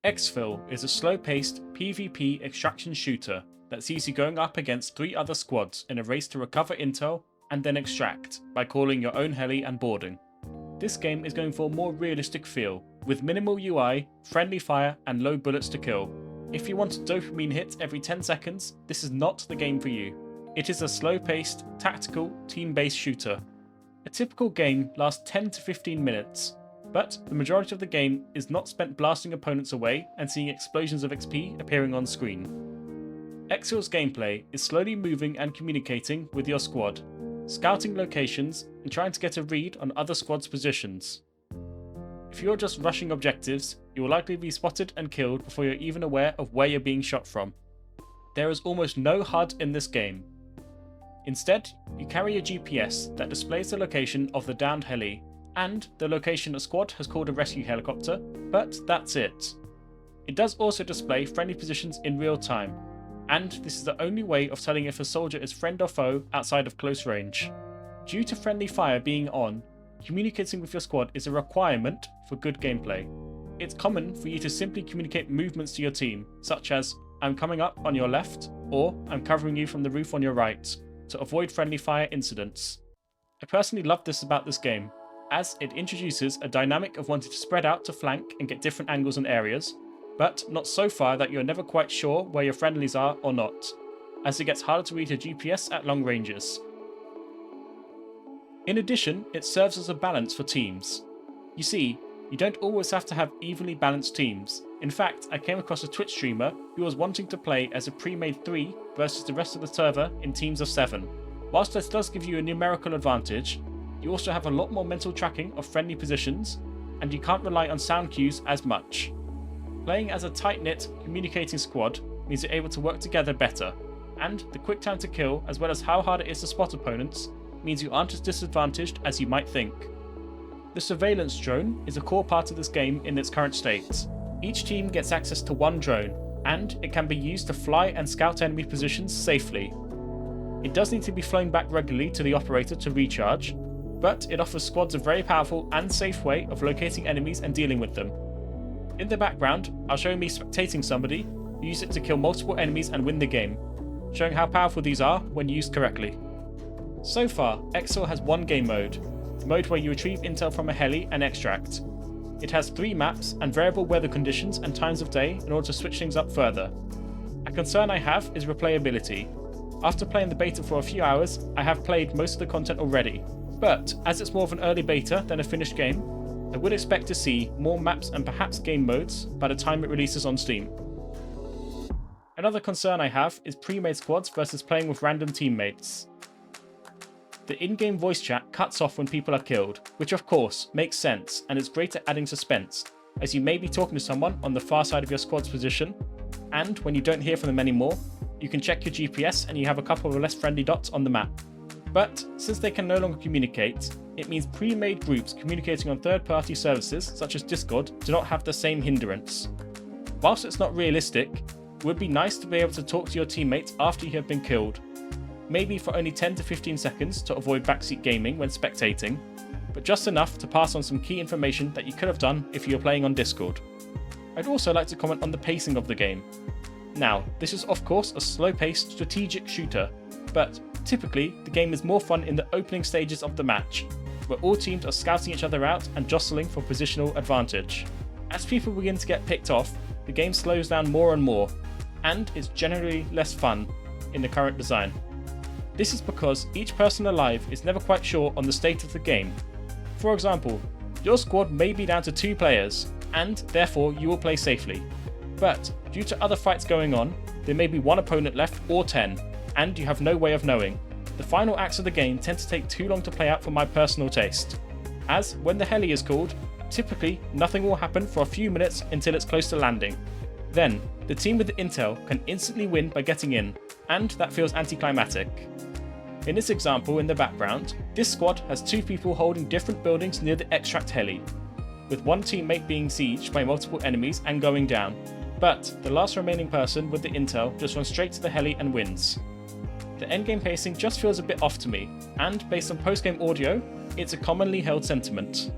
EXFIL is a slow-paced PvP extraction shooter that sees you going up against 3 other squads in a race to recover intel and then extract by calling your own heli and boarding. This game is going for a more realistic feel, with minimal UI, friendly fire and low bullets to kill. If you want a dopamine hit every 10 seconds, this is not the game for you. It is a slow-paced, tactical, team-based shooter. A typical game lasts 10 to 15 minutes, but the majority of the game is not spent blasting opponents away and seeing explosions of XP appearing on screen. EXFIL's gameplay is slowly moving and communicating with your squad, scouting locations and trying to get a read on other squads' positions. If you're just rushing objectives, you will likely be spotted and killed before you're even aware of where you're being shot from. There is almost no HUD in this game. Instead, you carry a GPS that displays the location of the downed heli and the location a squad has called a rescue helicopter, but that's it. It does also display friendly positions in real time, and this is the only way of telling if a soldier is friend or foe outside of close range. Due to friendly fire being on, communicating with your squad is a requirement for good gameplay. It's common for you to simply communicate movements to your team, such as "I'm coming up on your left" or "I'm covering you from the roof on your right," to avoid friendly fire incidents. I personally love this about this game, as it introduces a dynamic of wanting to spread out to flank and get different angles and areas, but not so far that you're never quite sure where your friendlies are or not, as it gets harder to read your GPS at long ranges. In addition, it serves as a balance for teams. You see, you don't always have to have evenly balanced teams. In fact, I came across a Twitch streamer who was wanting to play as a pre-made 3 versus the rest of the server in teams of 7. Whilst this does give you a numerical advantage, you also have a lot more mental tracking of friendly positions, and you can't rely on sound cues as much. Playing as a tight-knit, communicating squad means you're able to work together better, and the quick time to kill, as well as how hard it is to spot opponents, means you aren't as disadvantaged as you might think. The surveillance drone is a core part of this game in its current state. Each team gets access to one drone, and it can be used to fly and scout enemy positions safely. It does need to be flown back regularly to the operator to recharge, but it offers squads a very powerful and safe way of locating enemies and dealing with them. In the background, I'll show me spectating somebody who used it to kill multiple enemies and win the game, showing how powerful these are when used correctly. So far, EXFIL has one game mode, the mode where you retrieve intel from a heli and extract. It has 3 maps and variable weather conditions and times of day in order to switch things up further. A concern I have is replayability. After playing the beta for a few hours, I have played most of the content already, but as it's more of an early beta than a finished game, I would expect to see more maps and perhaps game modes by the time it releases on Steam. Another concern I have is pre-made squads versus playing with random teammates. The in-game voice chat cuts off when people are killed, which of course makes sense and is great at adding suspense, as you may be talking to someone on the far side of your squad's position, and when you don't hear from them anymore, you can check your GPS and you have a couple of less friendly dots on the map. But since they can no longer communicate, it means pre-made groups communicating on third-party services such as Discord do not have the same hindrance. Whilst it's not realistic, it would be nice to be able to talk to your teammates after you have been killed, maybe for only 10 to 15 seconds to avoid backseat gaming when spectating, but just enough to pass on some key information that you could have done if you were playing on Discord. I'd also like to comment on the pacing of the game. Now, this is of course a slow-paced strategic shooter, but typically the game is more fun in the opening stages of the match, where all teams are scouting each other out and jostling for positional advantage. As people begin to get picked off, the game slows down more and more, and is generally less fun in the current design. This is because each person alive is never quite sure on the state of the game. For example, your squad may be down to 2 players, and therefore you will play safely. But due to other fights going on, there may be 1 opponent left or 10, and you have no way of knowing. The final acts of the game tend to take too long to play out for my personal taste, as when the heli is called, typically nothing will happen for a few minutes until it's close to landing. Then, the team with the intel can instantly win by getting in, and that feels anticlimactic. In this example in the background, this squad has 2 people holding different buildings near the extract heli, with one teammate being sieged by multiple enemies and going down, but the last remaining person with the intel just runs straight to the heli and wins. The endgame pacing just feels a bit off to me, and based on post-game audio, it's a commonly held sentiment.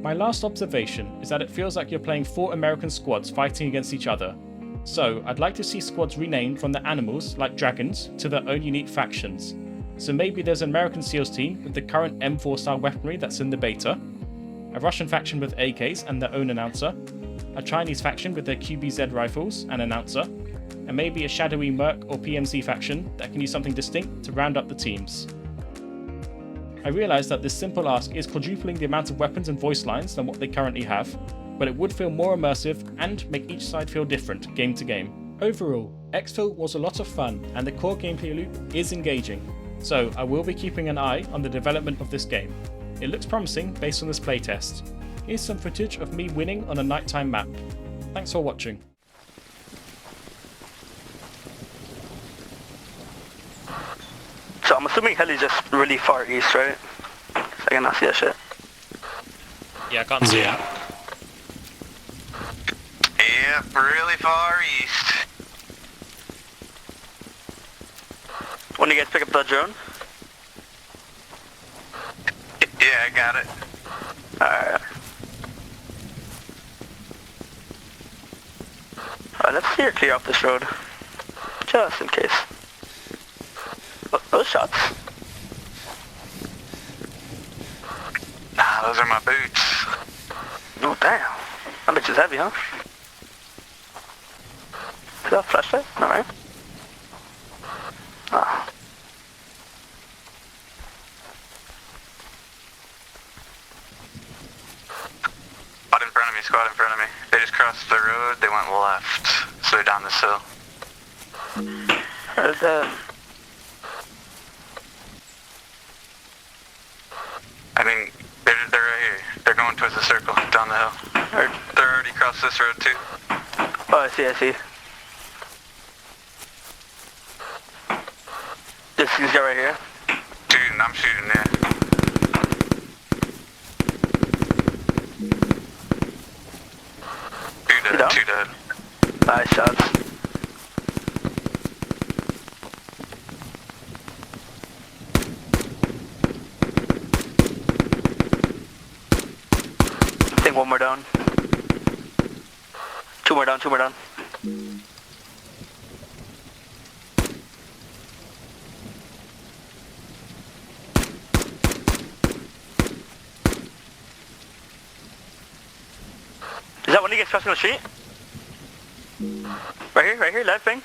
My last observation is that it feels like you're playing 4 American squads fighting against each other. So I'd like to see squads renamed from the animals, like dragons, to their own unique factions. So maybe there's an American SEALs team with the current M4 style weaponry that's in the beta, a Russian faction with AKs and their own announcer, a Chinese faction with their QBZ rifles and announcer, and maybe a shadowy Merc or PMC faction that can use something distinct to round up the teams. I realise that this simple ask is quadrupling the amount of weapons and voice lines than what they currently have, but it would feel more immersive and make each side feel different game to game. Overall, EXFIL was a lot of fun and the core gameplay loop is engaging, so I will be keeping an eye on the development of this game. It looks promising based on this playtest. Here's some footage of me winning on a nighttime map. Thanks for watching. So I'm assuming Heli's just really far east, right? I cannot see that shit. Yeah, I can't see it. Yeah, really far east. When you guys pick up the drone? Yeah, I got it. Alright. Alright, let's steer clear off this road. Just in case. Oh, those shots. Nah, those are my boots. Oh, damn. That bitch is heavy, huh? Is that a flashlight? Alright. Ah. Squad in front of me, squad in front of me. They just crossed the road, they went left. So they're down this hill. Where's that? I mean, they're right here. They're going towards the circle, down the hill. They're already crossed this road too. Oh, I see, I see. This guy right here. Dude, I'm shooting there. You down? Two dead. Nice shots. I think one more down. Two more down, two more down. Is that when he gets crossing the street? Right here, left thing.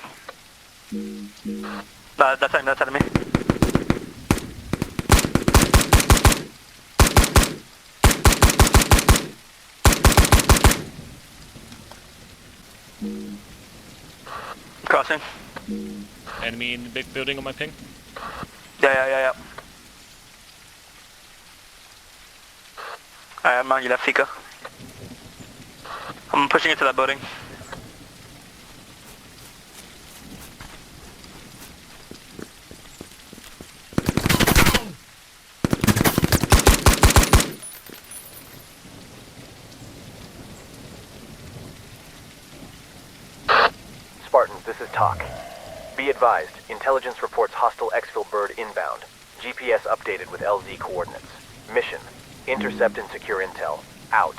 That's out of me. Crossing. Enemy in the big building on my ping. Yeah. Alright, I'm on your left, Fika. I'm pushing into that building. Spartans, this is TOC. Be advised, intelligence reports hostile EXFIL bird inbound. GPS updated with LZ coordinates. Mission, intercept and secure intel. Out.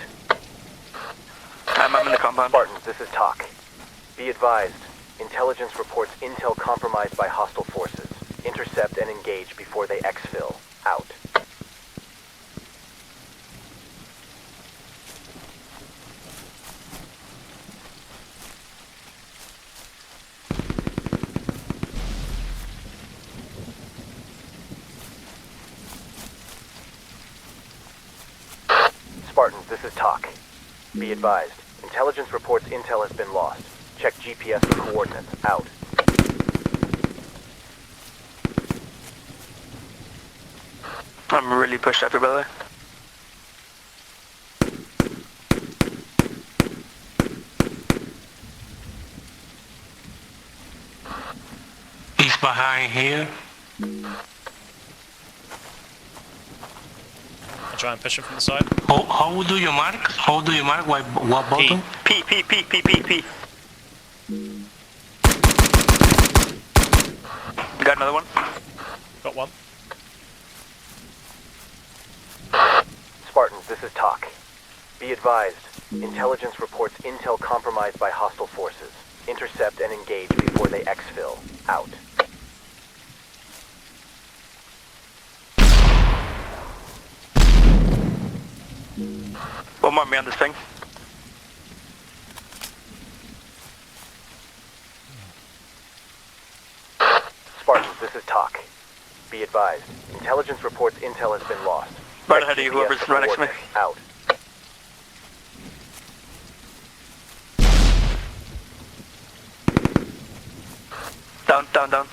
I'm in the compound. Spartans, this is TOC. Be advised, intelligence reports intel compromised by hostile forces. Intercept and engage before they exfil. Out. Spartans, this is TOC. Be advised, intelligence reports intel has been lost. Check GPS for coordinates. Out. I'm really pushed after, by the way. He's behind here. I'll try and push him from the side. How do you mark? How do you mark? What button? P. Got another one? Got one. Spartans, this is TOC. Be advised, intelligence reports intel compromised by hostile forces. Intercept and engage before they exfil. Out. One more me on this thing. Spartans, this is Talk. Be advised, intelligence reports intel has been lost. Right Check ahead of you, GPS whoever's for right next to me. coordinates. Out. Down, down, down.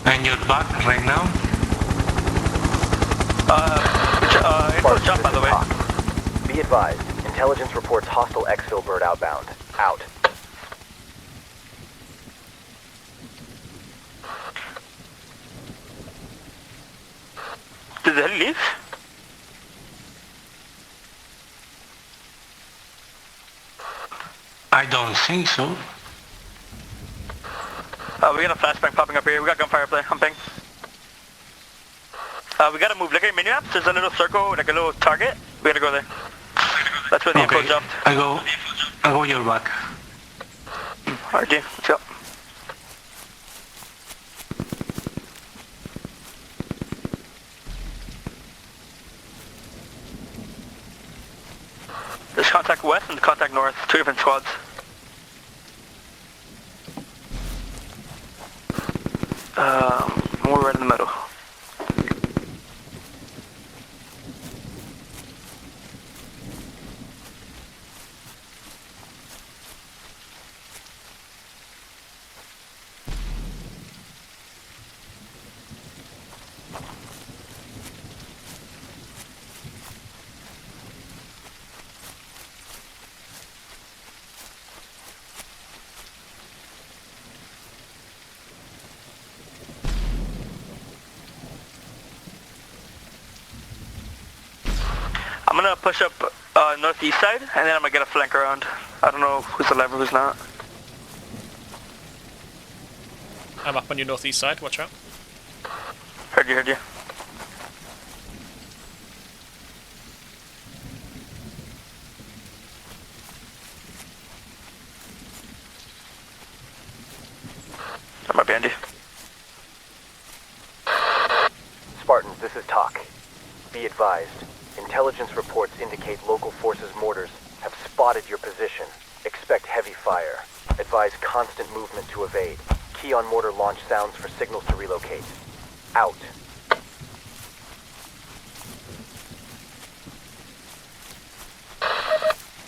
And you're back right now? It was jump, by the way. Talk. Be advised, intelligence reports hostile exfil bird outbound. Out. Did the heli leave? I don't think so. We got a flashbang popping up here. We got gunfire play. I'm ping. We gotta move. Look at your mini maps. There's a little circle, like a little target. We gotta go there. That's where the info jumped. I go your back. RG, let's go. There's contact west and contact north. Two different squads. We're right in the middle. I'm gonna push up northeast side, and then I'm gonna get a flank around. I don't know who's alive or who's not. I'm up on your northeast side, watch out. Heard you, heard you. I'm up, Andy. Spartans, this is Talk. Be advised, intelligence reports indicate local forces mortars have spotted your position. Expect heavy fire. Advise constant movement to evade. Key on mortar launch sounds for signals to relocate. Out.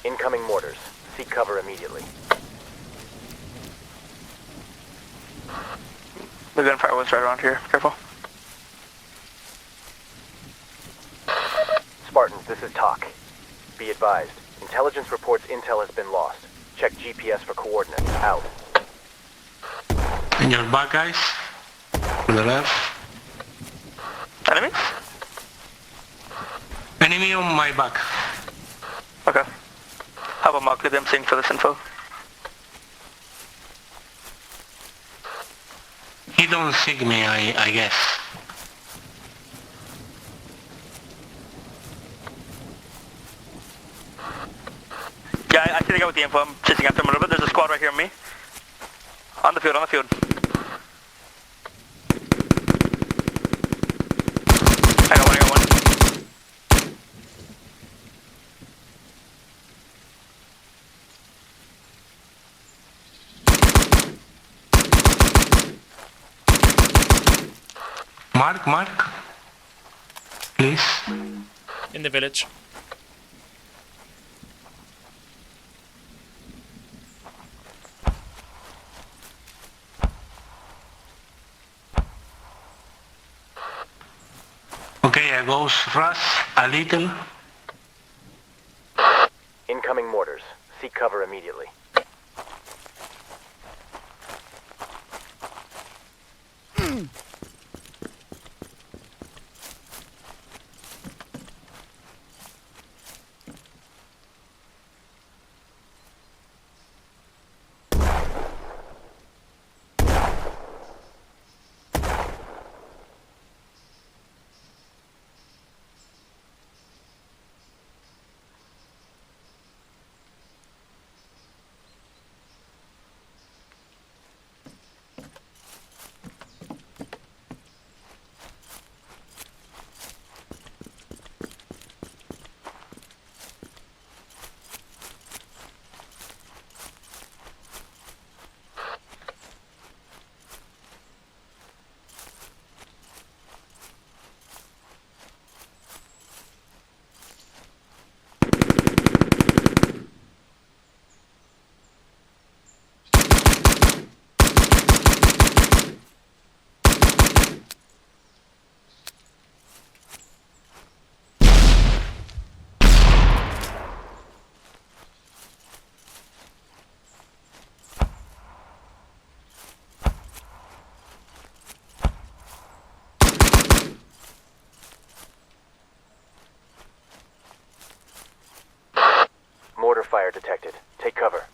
Incoming mortars. Seek cover immediately. The gunfire was right around here. Careful. Spartans, this is Talk. Be advised, intelligence reports intel has been lost. Check GPS for coordinates. Out. And your back, guys. To the left. Enemies? Enemy on my back. Okay. How about Mark? I'm seeing for this info. He don't see me, I guess. Yeah, I see the guy with the info. I'm chasing after him a little bit. There's a squad right here on me. On the field, on the field. I got one. Mark. Please. In the village. Okay, I go rush a little. Incoming mortars. Seek cover immediately. Mortar fire detected. Take cover.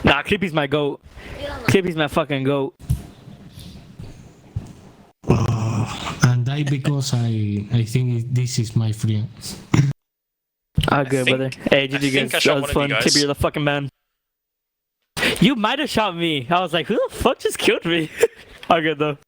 Nah, Creepy's my goat. Creepy's my fucking goat. And I because I think this is my friend. Good, brother. Hey, GG guys. That was fun. Creepy, you're the fucking man. You might have shot me. I was like, who the fuck just killed me? All good though.